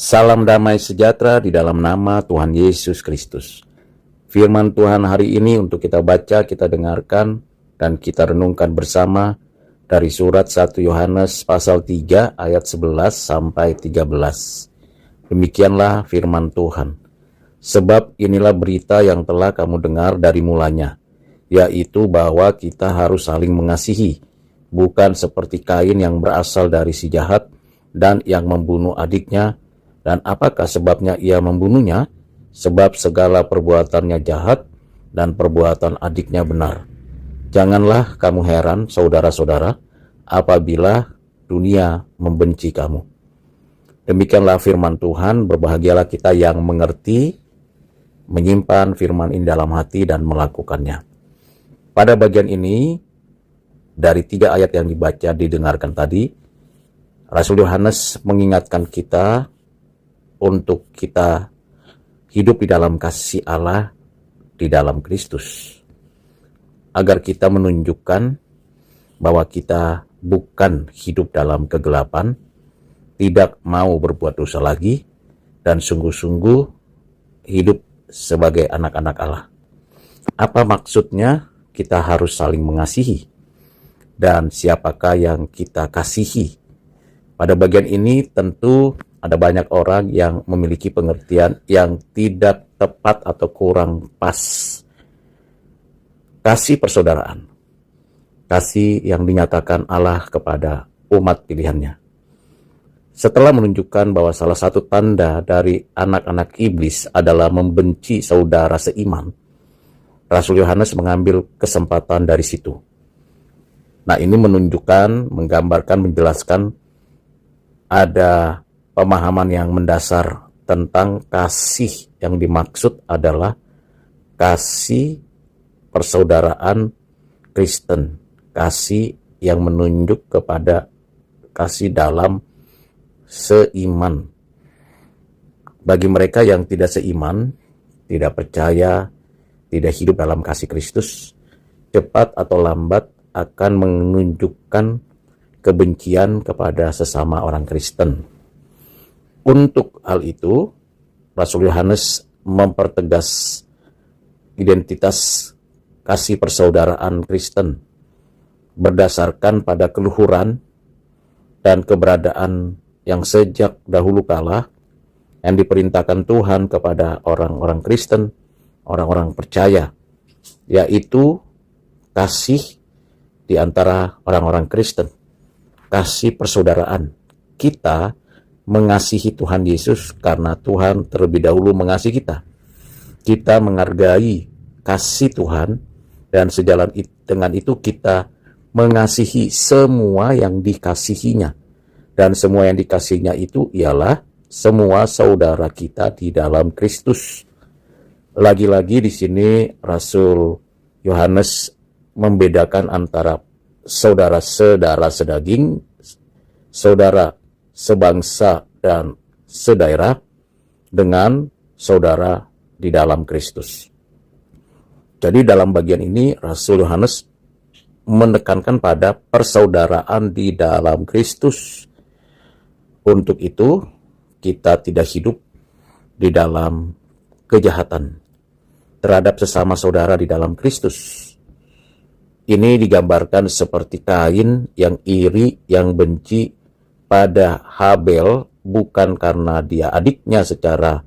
Salam damai sejahtera di dalam nama Tuhan Yesus Kristus. Firman Tuhan hari ini untuk kita baca, kita dengarkan, dan kita renungkan bersama dari surat 1 Yohanes pasal 3 ayat 11 sampai 13. Demikianlah firman Tuhan. Sebab inilah berita yang telah kamu dengar dari mulanya, yaitu bahwa kita harus saling mengasihi, bukan seperti Kain yang berasal dari si jahat dan yang membunuh adiknya. Dan apakah sebabnya ia membunuhnya? Sebab segala perbuatannya jahat dan perbuatan adiknya benar. Janganlah kamu heran, saudara-saudara, apabila dunia membenci kamu. Demikianlah firman Tuhan. Berbahagialah kita yang mengerti, menyimpan firman ini dalam hati dan melakukannya. Pada bagian ini, dari 3 ayat yang dibaca didengarkan tadi, Rasul Yohanes mengingatkan kita untuk kita hidup di dalam kasih Allah di dalam Kristus, agar kita menunjukkan bahwa kita bukan hidup dalam kegelapan, tidak mau berbuat dosa lagi, dan sungguh-sungguh hidup sebagai anak-anak Allah. Apa maksudnya kita harus saling mengasihi? Dan siapakah yang kita kasihi? Pada bagian ini tentu ada banyak orang yang memiliki pengertian yang tidak tepat atau kurang pas. Kasih persaudaraan, kasih yang dinyatakan Allah kepada umat pilihannya. Setelah menunjukkan bahwa salah satu tanda dari anak-anak iblis adalah membenci saudara seiman, Rasul Yohanes mengambil kesempatan dari situ. Nah, ini menunjukkan, menggambarkan, menjelaskan ada pemahaman yang mendasar tentang kasih yang dimaksud adalah kasih persaudaraan Kristen, kasih yang menunjuk kepada kasih dalam seiman. Bagi mereka yang tidak seiman, tidak percaya, tidak hidup dalam kasih Kristus, cepat atau lambat akan menunjukkan kebencian kepada sesama orang Kristen. Untuk hal itu, Rasul Yohanes mempertegas identitas kasih persaudaraan Kristen berdasarkan pada keluhuran dan keberadaan yang sejak dahulu kala yang diperintahkan Tuhan kepada orang-orang Kristen, orang-orang percaya, yaitu kasih di antara orang-orang Kristen, kasih persaudaraan. Kita mengasihi Tuhan Yesus karena Tuhan terlebih dahulu mengasihi kita. Kita menghargai kasih Tuhan, dan sejalan dengan itu kita mengasihi semua yang dikasihinya. Dan semua yang dikasihinya itu ialah semua saudara kita di dalam Kristus. Lagi-lagi di sini Rasul Yohanes membedakan antara saudara-saudara sedaging, saudara sebangsa dan sedaerah, dengan saudara di dalam Kristus. Jadi dalam bagian ini Rasul Yohanes menekankan pada persaudaraan di dalam Kristus. Untuk itu kita tidak hidup di dalam kejahatan terhadap sesama saudara di dalam Kristus. Ini digambarkan seperti Kain yang iri, yang benci pada Habel, bukan karena dia adiknya secara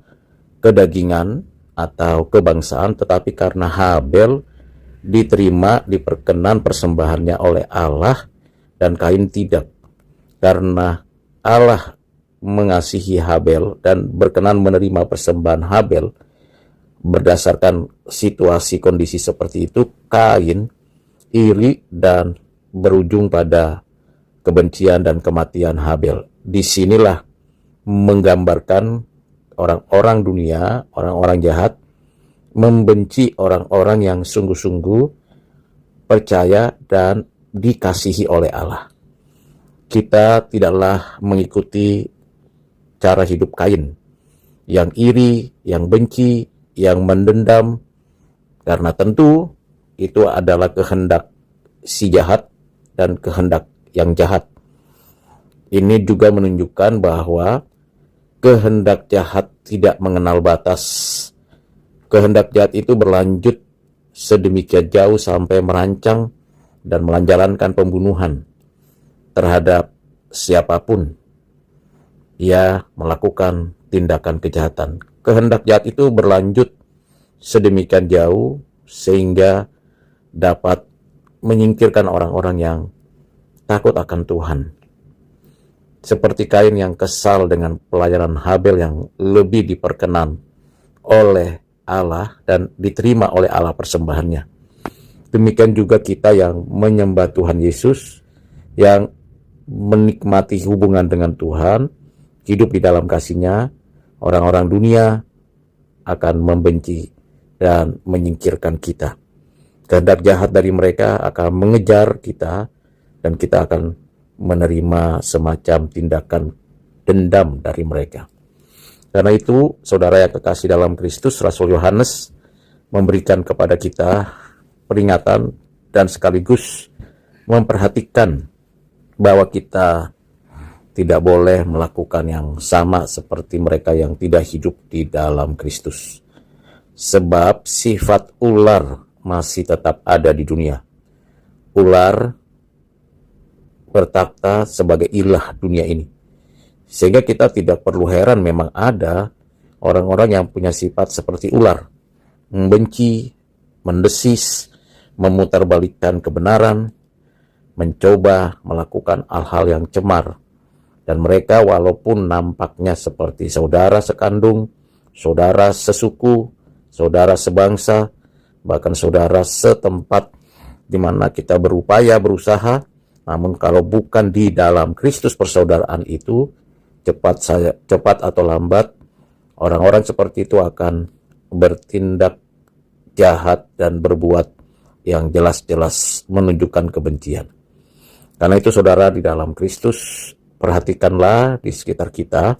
kedagingan atau kebangsaan, tetapi karena Habel diterima, diperkenan persembahannya oleh Allah, dan Kain tidak. Karena Allah mengasihi Habel dan berkenan menerima persembahan Habel, berdasarkan situasi kondisi seperti itu, Kain iri dan berujung pada kebencian dan kematian Habel. Disinilah menggambarkan orang-orang dunia, orang-orang jahat, membenci orang-orang yang sungguh-sungguh percaya dan dikasihi oleh Allah. Kita tidaklah mengikuti cara hidup Kain, yang iri, yang benci, yang mendendam, karena tentu itu adalah kehendak si jahat dan kehendak yang jahat. Ini juga menunjukkan bahwa kehendak jahat tidak mengenal batas. Kehendak jahat itu berlanjut sedemikian jauh sampai merancang dan melanjalankan pembunuhan terhadap siapapun ia melakukan tindakan kejahatan. Kehendak jahat itu berlanjut sedemikian jauh sehingga dapat menyingkirkan orang-orang yang takut akan Tuhan. Seperti Kain yang kesal dengan pelayanan Habel yang lebih diperkenan oleh Allah dan diterima oleh Allah persembahannya. Demikian juga kita yang menyembah Tuhan Yesus, yang menikmati hubungan dengan Tuhan, hidup di dalam kasih-Nya, orang-orang dunia akan membenci dan menyingkirkan kita. Kehendak jahat dari mereka akan mengejar kita dan kita akan menerima semacam tindakan dendam dari mereka. Karena itu, saudara yang kekasih dalam Kristus, Rasul Yohanes memberikan kepada kita peringatan dan sekaligus memperhatikan bahwa kita tidak boleh melakukan yang sama seperti mereka yang tidak hidup di dalam Kristus. Sebab sifat ular masih tetap ada di dunia. Ular bertakhta sebagai ilah dunia ini. Sehingga kita tidak perlu heran memang ada orang-orang yang punya sifat seperti ular. Membenci, mendesis, memutarbalikkan kebenaran, mencoba melakukan hal-hal yang cemar. Dan mereka walaupun nampaknya seperti saudara sekandung, saudara sesuku, saudara sebangsa, bahkan saudara setempat di mana kita berupaya, berusaha, namun kalau bukan di dalam Kristus persaudaraan itu, cepat atau lambat, orang-orang seperti itu akan bertindak jahat dan berbuat yang jelas-jelas menunjukkan kebencian. Karena itu saudara di dalam Kristus, perhatikanlah di sekitar kita,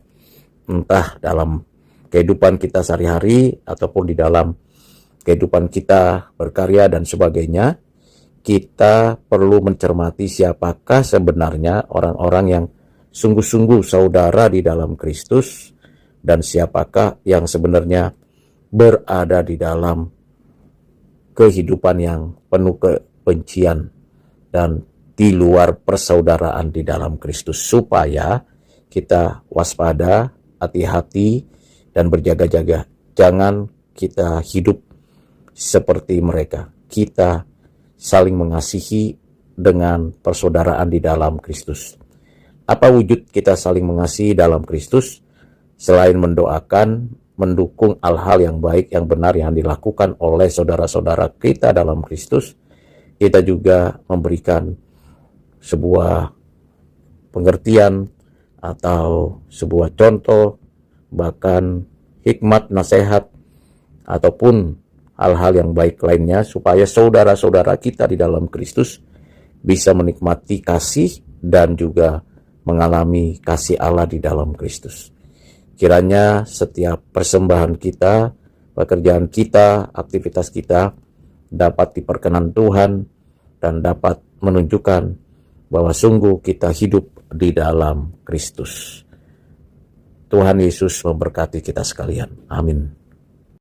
entah dalam kehidupan kita sehari-hari ataupun di dalam kehidupan kita berkarya dan sebagainya, kita perlu mencermati siapakah sebenarnya orang-orang yang sungguh-sungguh saudara di dalam Kristus dan siapakah yang sebenarnya berada di dalam kehidupan yang penuh kebencian dan di luar persaudaraan di dalam Kristus, supaya kita waspada, hati-hati, dan berjaga-jaga. Jangan kita hidup seperti mereka. Kita saling mengasihi dengan persaudaraan di dalam Kristus. Apa wujud kita saling mengasihi dalam Kristus? Selain mendoakan, mendukung hal-hal yang baik, yang benar yang dilakukan oleh saudara-saudara kita dalam Kristus, kita juga memberikan sebuah pengertian atau sebuah contoh, bahkan hikmat, nasihat, ataupun hal-hal yang baik lainnya, supaya saudara-saudara kita di dalam Kristus bisa menikmati kasih dan juga mengalami kasih Allah di dalam Kristus. Kiranya setiap persembahan kita, pekerjaan kita, aktivitas kita dapat diperkenan Tuhan dan dapat menunjukkan bahwa sungguh kita hidup di dalam Kristus. Tuhan Yesus memberkati kita sekalian. Amin.